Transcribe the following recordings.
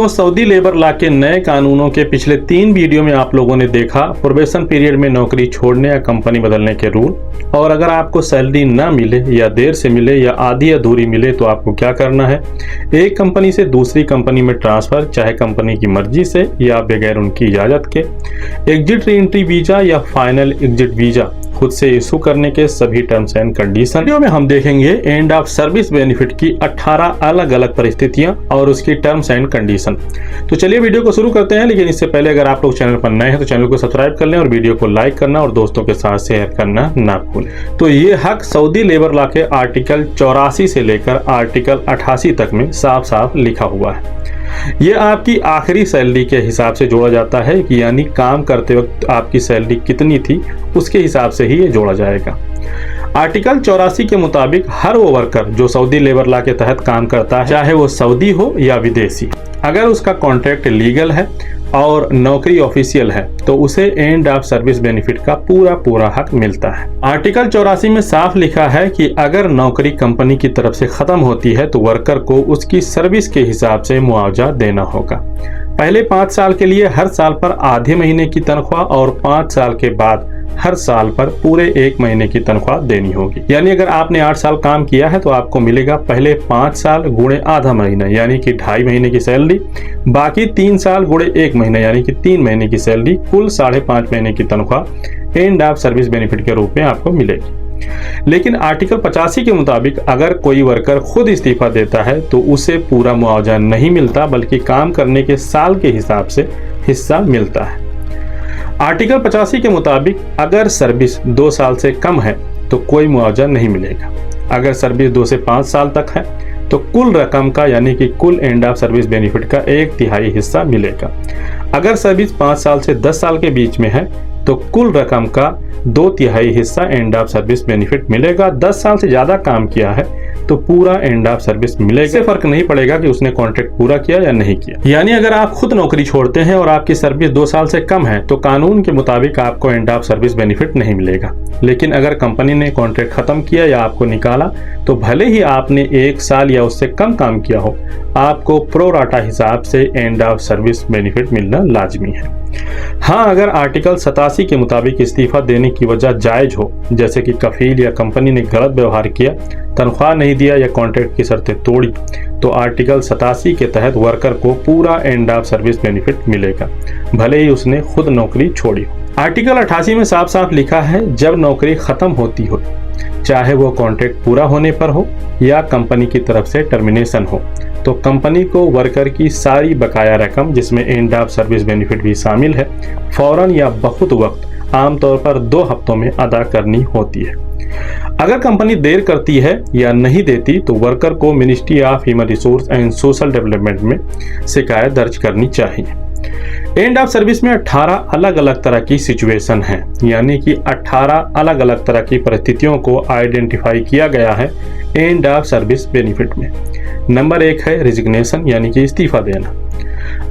दोस्तों, Saudi labour law के नए कानूनों के पिछले 3 वीडियो में आप लोगों ने देखा प्रोबेशन पीरियड में नौकरी छोड़ने या कंपनी बदलने के रूल, और अगर आपको सैलरी ना मिले या देर से मिले या आधी अधूरी मिले तो आपको क्या करना है। एक कंपनी से दूसरी कंपनी में ट्रांसफर, चाहे कंपनी की मर्जी से या बगैर उनकी इजाजत के, एग्जिट री एंट्री वीजा या फाइनल एग्जिट वीजा खुद से इशू करने के सभी टर्म्स एंड कंडीशन। वीडियो में हम देखेंगे एंड ऑफ सर्विस बेनिफिट की 18 अलग अलग परिस्थितियां और उसकी टर्म्स एंड कंडीशन। तो चलिए वीडियो को शुरू करते हैं, लेकिन इससे पहले अगर आप लोग चैनल पर नए हैं तो चैनल को सब्सक्राइब कर लें और वीडियो को लाइक करना और दोस्तों के साथ शेयर करना ना भूलें। तो ये हक सऊदी लेबर लॉ के आर्टिकल 84 से लेकर आर्टिकल 88 तक में साफ साफ लिखा हुआ है। ये आपकी आखिरी सैलरी के हिसाब से जोड़ा जाता है, कि यानी काम करते वक्त आपकी सैलरी कितनी थी उसके हिसाब से ही ये जोड़ा जाएगा। आर्टिकल 84 के मुताबिक हर वो वर्कर जो सऊदी लेबर लॉ के तहत काम करता है, चाहे वो सऊदी हो या विदेशी, अगर उसका कॉन्ट्रैक्ट लीगल है और नौकरी ऑफिशियल है तो उसे एंड ऑफ सर्विस बेनिफिट का पूरा हक मिलता है। आर्टिकल 84 में साफ लिखा है कि अगर नौकरी कंपनी की तरफ से खत्म होती है तो वर्कर को उसकी सर्विस के हिसाब से मुआवजा देना होगा। पहले 5 साल के लिए हर साल पर आधे महीने की तनख्वाह और 5 साल के बाद हर साल पर पूरे 1 महीने की तनख्वाह देनी होगी। यानी अगर आपने 8 साल काम किया है तो आपको मिलेगा पहले 5 साल गुणे आधा महीना यानी कि 2.5 महीने की सैलरी, बाकी 3 साल गुणे 1 महीना यानी कि 3 महीने की सैलरी, कुल 5.5 महीने की तनख्वाह एंड ऑफ सर्विस बेनिफिट के रूप में आपको मिलेगी। लेकिन आर्टिकल 85 के मुताबिक अगर कोई वर्कर खुद इस्तीफा देता है तो उसे पूरा मुआवजा नहीं मिलता, बल्कि काम करने के साल के हिसाब से हिस्सा मिलता है। आर्टिकल 85 के मुताबिक अगर सर्विस 2 साल से कम है तो कोई मुआवजा नहीं मिलेगा। अगर सर्विस 2 से 5 साल तक है तो कुल रकम का यानी कि कुल एंड ऑफ सर्विस बेनिफिट का 1/3 हिस्सा मिलेगा। अगर सर्विस 5 साल से 10 साल के बीच में है तो कुल रकम का 2/3 हिस्सा एंड ऑफ सर्विस बेनिफिट मिलेगा। 10 साल से ज्यादा काम किया है तो पूरा एंड ऑफ सर्विस मिलेगा। इससे फर्क नहीं पड़ेगा कि उसने कॉन्ट्रैक्ट पूरा किया या नहीं किया। यानी अगर आप खुद नौकरी छोड़ते हैं और आपकी सर्विस 2 साल से कम है तो कानून के मुताबिक आपको एंड ऑफ सर्विस बेनिफिट नहीं मिलेगा। लेकिन अगर कंपनी ने कॉन्ट्रैक्ट खत्म किया या आपको निकाला तो भले ही आपने 1 साल या उससे कम काम किया हो, आपको प्रो राटा हिसाब से एंड ऑफ सर्विस बेनिफिट मिलना लाजमी है। हाँ, अगर आर्टिकल 87 के मुताबिक इस्तीफा देने की वजह जायज हो, जैसे कि कफील या कंपनी ने गलत व्यवहार किया, तनख्वाह नहीं दिया या कॉन्ट्रैक्ट की शर्तें तोड़ी, तो आर्टिकल 87 के तहत वर्कर को पूरा एंड ऑफ सर्विस बेनिफिट मिलेगा, भले ही उसने खुद नौकरी छोड़ी हो। आर्टिकल 88 में साफ साफ लिखा है जब नौकरी खत्म होती हो, चाहे वो कॉन्ट्रैक्ट पूरा होने पर हो या कंपनी की तरफ से टर्मिनेशन हो, तो कंपनी को वर्कर की सारी बकाया रकम, जिसमें एंड ऑफ सर्विस बेनिफिट भी शामिल है, फौरन या बहुत वक्त, आमतौर पर 2 हफ्तों में अदा करनी होती है। अगर कंपनी देर करती है या नहीं देती तो वर्कर को ministry of human resource and social development में शिकायत दर्ज करनी चाहिए। एंड ऑफ सर्विस में 18 अलग अलग तरह की सिचुएशन है, यानी कि 18 अलग अलग तरह की परिस्थितियों को आइडेंटिफाई किया गया है एंड ऑफ सर्विस बेनिफिट में। नंबर 1 है रिजिग्नेशन, यानी कि इस्तीफा देना।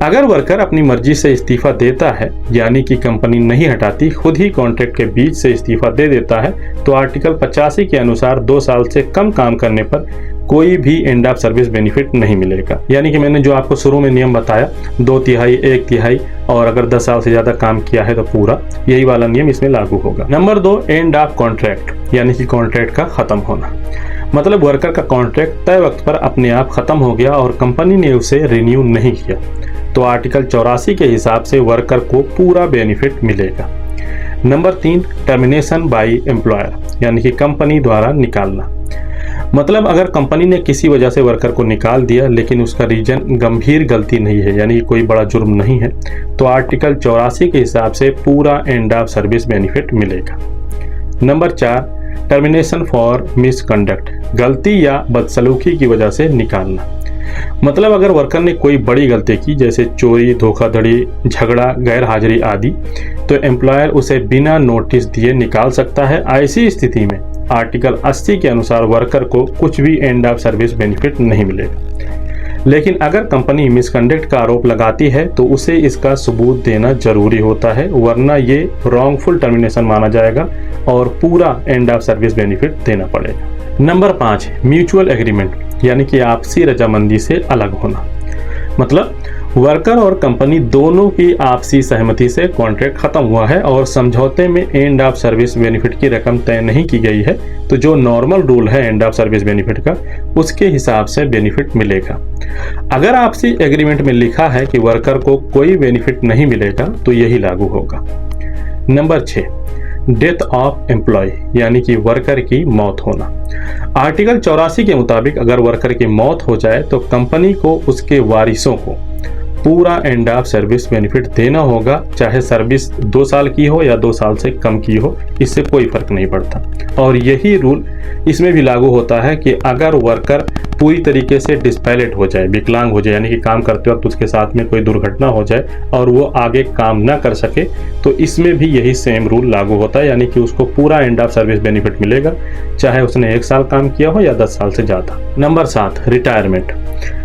अगर वर्कर अपनी मर्जी से इस्तीफा देता है, यानी कि कंपनी नहीं हटाती, खुद ही कॉन्ट्रैक्ट के बीच से इस्तीफा दे देता है, तो आर्टिकल 85 के अनुसार 2 साल से कम काम करने पर कोई भी एंड ऑफ सर्विस बेनिफिट नहीं मिलेगा। यानी कि मैंने जो आपको शुरू में नियम बताया, 2/3, 1/3, और अगर 10 साल से ज्यादा काम किया है तो पूरा, यही वाला नियम इसमें लागू होगा। नंबर 2 एंड ऑफ कॉन्ट्रैक्ट, यानी कि कॉन्ट्रैक्ट का खत्म होना। मतलब वर्कर का कॉन्ट्रैक्ट तय वक्त पर अपने आप खत्म हो गया और कंपनी ने उसे रिन्यू नहीं किया, तो आर्टिकल 84 के हिसाब से वर्कर को पूरा बेनिफिट मिलेगा। नंबर 3 टर्मिनेशन बाय एम्प्लॉयर, यानी कि कंपनी द्वारा निकालना। मतलब अगर कंपनी ने किसी वजह से वर्कर को निकाल दिया लेकिन उसका रीजन गंभीर गलती नहीं है, यानी कि कोई बड़ा जुर्म नहीं है, तो आर्टिकल 84 के हिसाब से पूरा एंड ऑफ सर्विस बेनिफिट मिलेगा। नंबर 4 टर्मिनेशन फॉर मिसकंडक्ट, गलती या बदसलूकी की वजह से निकालना। मतलब अगर वर्कर ने कोई बड़ी गलती की, जैसे चोरी, धोखाधड़ी, झगड़ा, गैर हाजिरी आदि, तो एम्प्लॉयर उसे बिना नोटिस दिए निकाल सकता है। ऐसी स्थिति में आर्टिकल 80 के अनुसार वर्कर को कुछ भी एंड ऑफ सर्विस बेनिफिट नहीं मिलेगा। लेकिन अगर कंपनी मिसकंडक्ट का आरोप लगाती है तो उसे इसका सबूत देना जरूरी होता है, वरना ये रॉन्गफुल टर्मिनेशन माना जाएगा और पूरा एंड ऑफ सर्विस बेनिफिट देना पड़ेगा। नंबर 5 म्यूचुअल एग्रीमेंट, यानी कि आपसी रजामंदी से अलग होना। मतलब वर्कर और कंपनी दोनों की आपसी सहमति से कॉन्ट्रैक्ट खत्म हुआ है और समझौते में एंड ऑफ सर्विस बेनिफिट की रकम तय नहीं की गई है, तो जो नॉर्मल रूल है एंड ऑफ सर्विस बेनिफिट का, उसके हिसाब से बेनिफिट मिलेगा। अगर आपसी एग्रीमेंट में लिखा है कि वर्कर को कोई बेनिफिट नहीं मिलेगा तो यही लागू होगा। नंबर 6, डेथ ऑफ एम्प्लॉय यानी कि वर्कर की मौत होना। आर्टिकल 84 के मुताबिक अगर वर्कर की मौत हो जाए तो कंपनी को उसके वारिसों को पूरा एंड ऑफ सर्विस बेनिफिट देना होगा, चाहे सर्विस 2 साल की हो या 2 साल से कम की हो, इससे कोई फर्क नहीं पड़ता। और यही रूल इसमें भी लागू होता है कि अगर वर्कर पूरी तरीके से डिस्पैलेट हो जाए, विकलांग हो जाए, यानी कि काम करते वक्त उसके साथ में कोई दुर्घटना हो जाए और वो आगे काम ना कर सके, तो इसमें भी यही सेम रूल लागू होता है, यानी कि उसको पूरा एंड ऑफ सर्विस बेनिफिट मिलेगा, चाहे उसने 1 साल काम किया हो या 10 साल से ज़्यादा। Number 7, retirement.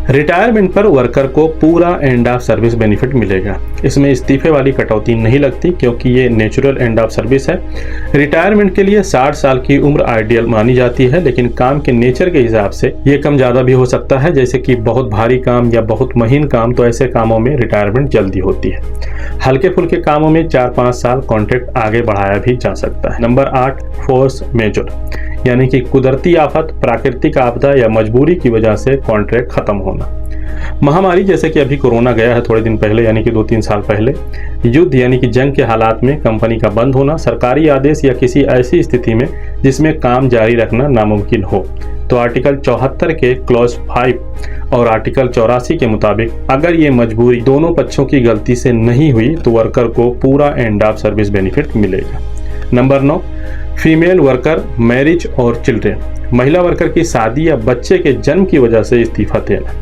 रिटायरमेंट पर वर्कर को पूरा एंड ऑफ सर्विस बेनिफिट मिलेगा। इसमें इस्तीफे वाली कटौती नहीं लगती क्योंकि ये नेचुरल एंड ऑफ सर्विस है। रिटायरमेंट के लिए 60 साल की उम्र आइडियल मानी जाती है, लेकिन काम के नेचर के हिसाब से ये कम ज़्यादा भी हो सकता है, जैसे कि बहुत भारी काम या बहुत महीन काम, तो ऐसे कामों में रिटायरमेंट जल्दी होती है। हल्के फुल्के कामों में 4-5 साल कॉन्ट्रैक्ट आगे बढ़ाया भी जा सकता है। नंबर 8, फोर्स मेजर यानी कि कुदरती आफत, प्राकृतिक आपदा या मजबूरी की वजह से कॉन्ट्रैक्ट खत्म होना। महामारी जैसे कि अभी कोरोना गया है थोड़े दिन पहले, यानी कि 2-3 साल पहले, युद्ध यानी कि जंग के हालात में कंपनी का बंद होना, सरकारी आदेश या किसी ऐसी स्थिति में जिसमें काम जारी रखना नामुमकिन हो, तो आर्टिकल 74 के क्लॉज 5 और आर्टिकल 84 के मुताबिक अगर ये मजबूरी दोनों पक्षों की गलती से नहीं हुई तो वर्कर को पूरा एंड ऑफ सर्विस बेनिफिट मिलेगा। नंबर 9, फीमेल वर्कर, मैरिज और चिल्ड्रेन। महिला वर्कर की शादी या बच्चे के जन्म की वजह से इस्तीफा देना।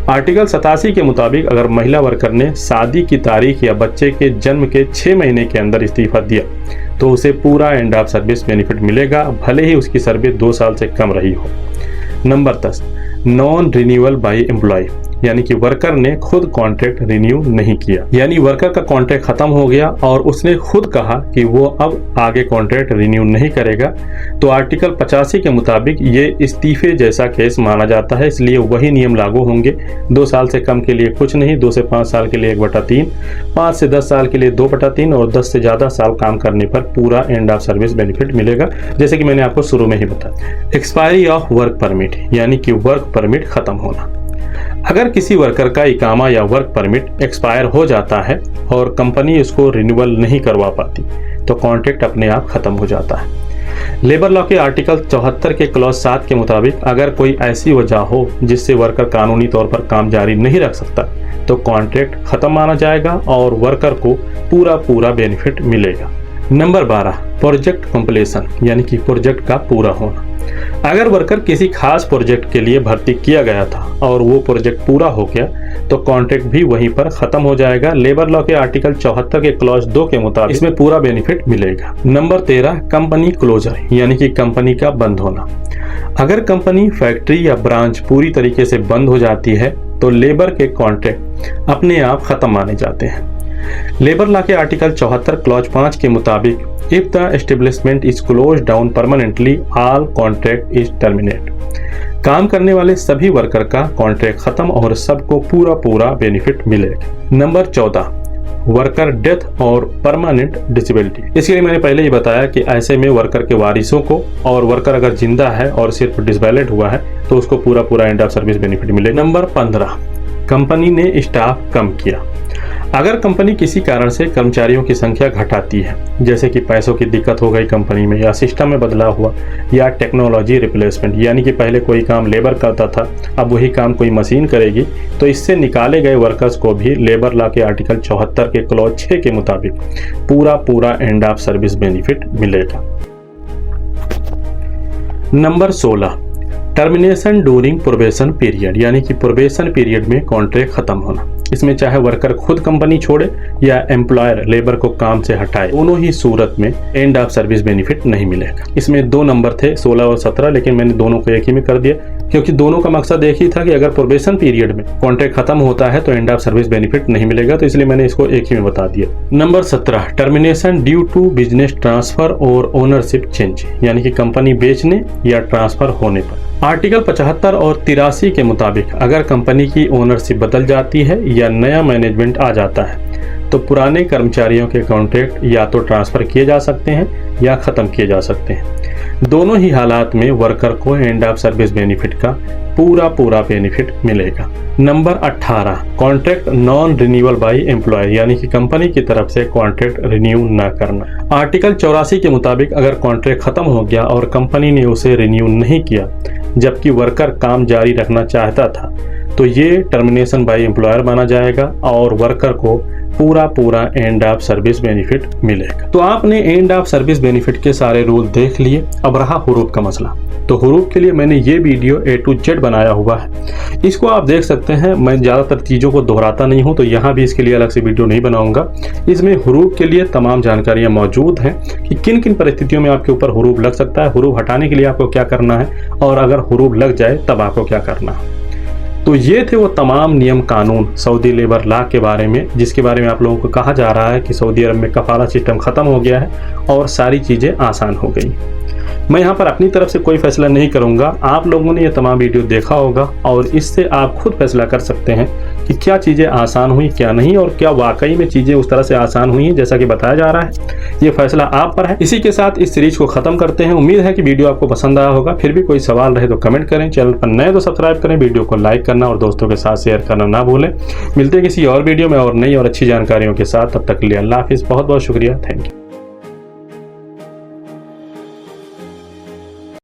आर्टिकल 87 के मुताबिक अगर महिला वर्कर ने शादी की तारीख या बच्चे के जन्म के 6 महीने के अंदर इस्तीफा दिया तो उसे पूरा एंड ऑफ सर्विस बेनिफिट मिलेगा, भले ही उसकी सर्विस 2 साल से कम रही हो। Number 10, non renewal by employ यानी कि वर्कर ने खुद कॉन्ट्रैक्ट रिन्यू नहीं किया, यानी वर्कर का कॉन्ट्रैक्ट खत्म हो गया और उसने खुद कहा कि वो अब आगे कॉन्ट्रैक्ट रिन्यू नहीं करेगा, तो आर्टिकल 85 के मुताबिक ये इस्तीफे जैसा केस माना जाता है, इसलिए वही नियम लागू होंगे। 2 साल से कम के लिए कुछ नहीं, 2 से 5 साल के लिए 1/3, 5 से 10 साल के लिए 2/3 और 10 से ज़्यादा साल काम करने पर पूरा एंड ऑफ सर्विस बेनिफिट मिलेगा, जैसे कि मैंने आपको शुरू में ही बताया। एक्सपायरी ऑफ वर्क परमिट यानी कि वर्क परमिट खत्म होना। अगर किसी वर्कर का इकामा या वर्क परमिट एक्सपायर हो जाता है और कंपनी इसको रिन्यूअल नहीं करवा पाती तो कॉन्ट्रैक्ट अपने आप खत्म हो जाता है। लेबर लॉ के आर्टिकल 74 के क्लॉज 7 के मुताबिक अगर कोई ऐसी वजह हो जिससे वर्कर कानूनी तौर पर काम जारी नहीं रख सकता तो कॉन्ट्रैक्ट खत्म माना जाएगा और वर्कर को पूरा बेनिफिट मिलेगा। नंबर 12, प्रोजेक्ट कंप्लीशन यानी कि प्रोजेक्ट का पूरा होना। अगर वर्कर किसी खास प्रोजेक्ट के लिए भर्ती किया गया था और वो प्रोजेक्ट पूरा हो गया तो कॉन्ट्रैक्ट भी वहीं पर खत्म हो जाएगा। लेबर लॉ के आर्टिकल 74 के क्लॉज 2 के मुताबिक इसमें पूरा बेनिफिट मिलेगा। नंबर 13, कंपनी क्लोजर यानी कि कंपनी का बंद होना। अगर कंपनी, फैक्ट्री या ब्रांच पूरी तरीके से बंद हो जाती है तो लेबर के कॉन्ट्रैक्ट अपने आप खत्म माने जाते हैं। लेबर लॉ के आर्टिकल 74 क्लॉज 5 के मुताबिक if the establishment is close down permanently all contract is terminate. काम करने वाले सभी वर्कर का कॉन्ट्रैक्ट खत्म और सबको पूरा बेनिफिट मिलेगा। नंबर 14, वर्कर डेथ और परमानेंट डिसेबिलिटी। इसके लिए मैंने पहले ही बताया कि ऐसे में वर्कर के वारिसों को, और वर्कर अगर जिंदा है और सिर्फ डिसेबल्ड हुआ है तो उसको पूरा एंड ऑफ सर्विस बेनिफिट मिलेगा। नंबर 15, कंपनी ने स्टाफ कम किया। अगर कंपनी किसी कारण से कर्मचारियों की संख्या घटाती है, जैसे कि पैसों की दिक्कत हो गई कंपनी में या सिस्टम में बदलाव हुआ या टेक्नोलॉजी रिप्लेसमेंट, यानी कि पहले कोई काम लेबर करता था अब वही काम कोई मशीन करेगी, तो इससे निकाले गए वर्कर्स को भी लेबर लॉ के आर्टिकल 74 के क्लॉज 6 के मुताबिक पूरा एंड ऑफ सर्विस बेनिफिट मिलेगा। Number 16, termination during probation period यानी कि प्रोबेशन पीरियड में कॉन्ट्रैक्ट खत्म होना। इसमें चाहे वर्कर खुद कंपनी छोड़े या एम्प्लॉयर लेबर को काम से हटाए, दोनों ही सूरत में एंड ऑफ सर्विस बेनिफिट नहीं मिलेगा। इसमें 2 नंबर थे 16 और 17, लेकिन मैंने दोनों को एक ही में कर दिया क्योंकि दोनों का मकसद एक ही था कि अगर प्रोबेशन पीरियड में कॉन्ट्रैक्ट खत्म होता है तो एंड ऑफ सर्विस बेनिफिट नहीं मिलेगा, तो इसलिए मैंने इसको एक ही में बता दिया। Number 17, termination due to business transfer और ओनरशिप चेंज यानी कि कंपनी बेचने या ट्रांसफर होने पर। आर्टिकल 75 और 83 के मुताबिक अगर कंपनी की ओनरशिप बदल जाती है या नया मैनेजमेंट आ जाता है तो पुराने कर्मचारियों के कॉन्ट्रैक्ट या तो ट्रांसफ़र किए जा सकते हैं या ख़त्म किए जा सकते हैं। दोनों ही हालात में वर्कर को एंड ऑफ सर्विस बेनिफिट का पूरा बेनिफिट मिलेगा। Number 18, contract non renewal by employ, यानी कि कंपनी की तरफ से कॉन्ट्रैक्ट रिन्यू न करना। आर्टिकल 84 के मुताबिक अगर कॉन्ट्रैक्ट खत्म हो गया और कंपनी ने उसे रिन्यू नहीं किया जबकि वर्कर काम जारी रखना चाहता था तो ये टर्मिनेशन बाय एम्प्लॉयर माना जाएगा और वर्कर को पूरा एंड ऑफ सर्विस बेनिफिट मिलेगा। तो आपने एंड ऑफ सर्विस बेनिफिट के सारे रूल देख लिए। अब रहा हुरूफ का मसला। तो हुरूफ के लिए मैंने ये वीडियो A to Z बनाया हुआ है, इसको आप देख सकते हैं। मैं ज़्यादातर चीज़ों को दोहराता नहीं हूँ तो यहाँ भी इसके लिए अलग से वीडियो नहीं बनाऊंगा। इसमें हुरूफ के लिए तमाम जानकारियाँ मौजूद हैं कि किन किन परिस्थितियों में आपके ऊपर हुरूफ लग सकता है, हुरूफ हटाने के लिए आपको क्या करना है और अगर हुरूफ लग जाए तब आपको क्या करना है। तो ये थे वो तमाम नियम कानून सऊदी लेबर लॉ के बारे में, जिसके बारे में आप लोगों को कहा जा रहा है कि सऊदी अरब में कफाला सिस्टम ख़त्म हो गया है और सारी चीज़ें आसान हो गई। मैं यहाँ पर अपनी तरफ से कोई फैसला नहीं करूँगा। आप लोगों ने ये तमाम वीडियो देखा होगा और इससे आप खुद फैसला कर सकते हैं कि क्या चीज़ें आसान हुई क्या नहीं और क्या वाकई में चीज़ें उस तरह से आसान हुई हैं जैसा कि बताया जा रहा है। ये फैसला आप पर है। इसी के साथ इस सीरीज को ख़त्म करते हैं। उम्मीद है कि वीडियो आपको पसंद आया होगा। फिर भी कोई सवाल रहे तो कमेंट करें, चैनल पर नए तो सब्सक्राइब करें, वीडियो को लाइक करना और दोस्तों के साथ शेयर करना ना भूलें। मिलते हैं किसी और वीडियो में और नई और अच्छी जानकारियों के साथ। तब तक के लिए अल्लाह हाफिज़। बहुत बहुत शुक्रिया। Thank you.